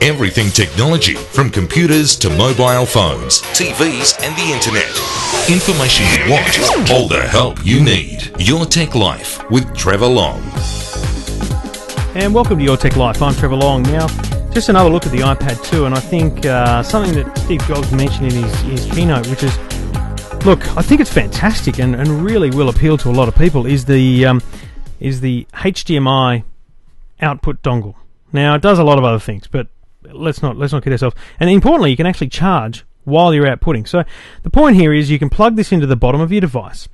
Everything technology, from computers to mobile phones, TVs and the internet. Information you want, all the help you need. Your Tech Life with Trevor Long. And welcome to Your Tech Life. I'm Trevor Long. Now, just another look at the iPad 2, and I think something that Steve Jobs mentioned in his keynote, which is, look, I think it's fantastic and really will appeal to a lot of people, is the HDMI output dongle. Now, it does a lot of other things, but let's not kid ourselves. And importantly, you can actually charge while you're outputting. So the point here is you can plug this into the bottom of your device,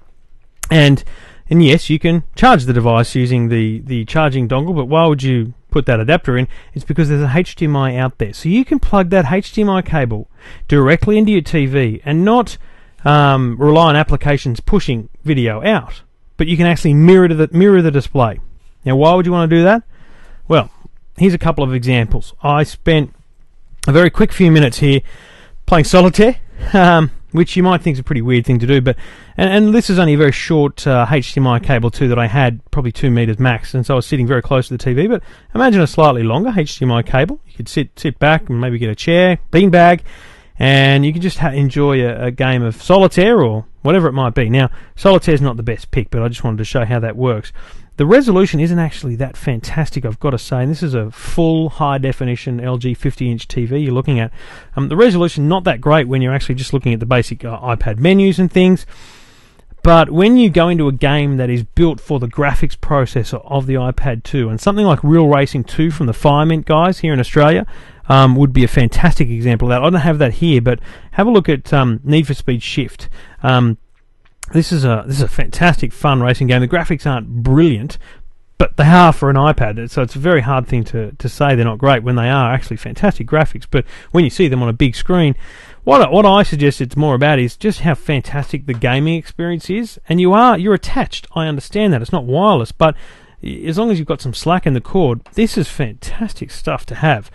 and yes, you can charge the device using the charging dongle. But why would you put that adapter in? It's because there's a HDMI out there, so you can plug that HDMI cable directly into your TV and not rely on applications pushing video out, but you can actually mirror the display. Now, why would you want to do that? Well, here's a couple of examples. I spent a very quick few minutes here playing solitaire, which you might think is a pretty weird thing to do, but and this is only a very short HDMI cable too that I had, probably 2 meters max, and so I was sitting very close to the TV. But imagine a slightly longer HDMI cable. You could sit back and maybe get a chair, beanbag, and you can just enjoy a game of solitaire or whatever it might be. Now, solitaire's not the best pick, but I just wanted to show how that works. The resolution isn't actually that fantastic, I've got to say, and this is a full high-definition LG 50-inch TV you're looking at. The resolution not that great when you're actually just looking at the basic iPad menus and things, but when you go into a game that is built for the graphics processor of the iPad 2, and something like Real Racing 2 from the Firemint guys here in Australia would be a fantastic example of that. I don't have that here, but have a look at Need for Speed Shift. This is a fantastic, fun racing game. The graphics aren't brilliant, but they are for an iPad, so it's a very hard thing to say they're not great when they are actually fantastic graphics. But when you see them on a big screen, what I suggest it's more about is just how fantastic the gaming experience is. And you're attached. I understand that it's not wireless, but as long as you've got some slack in the cord, this is fantastic stuff to have.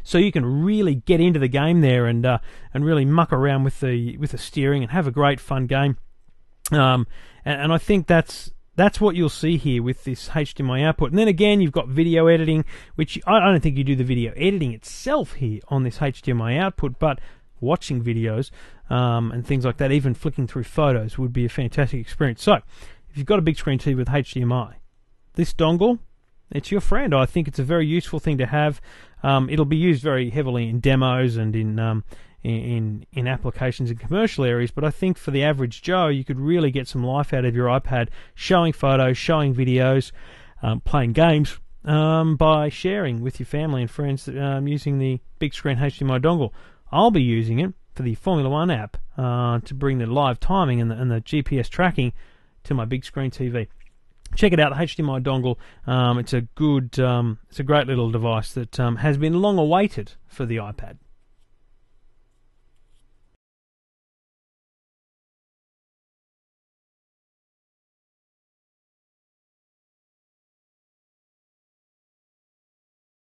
So you can really get into the game there and really muck around with the steering and have a great fun game. And I think that's what you'll see here with this HDMI output. And then again, you've got video editing, which I don't think you do the video editing itself here on this HDMI output, but watching videos and things like that, even flicking through photos, would be a fantastic experience. So if you've got a big screen TV with HDMI, this dongle, it's your friend. I think it's a very useful thing to have. It'll be used very heavily in demos and in applications in commercial areas, but I think for the average Joe, you could really get some life out of your iPad, showing photos, showing videos, playing games, by sharing with your family and friends using the big screen HDMI dongle. I'll be using it for the Formula One app to bring the live timing and the GPS tracking to my big screen TV. Check it out, the HDMI dongle. It's a great little device that has been long awaited for the iPad.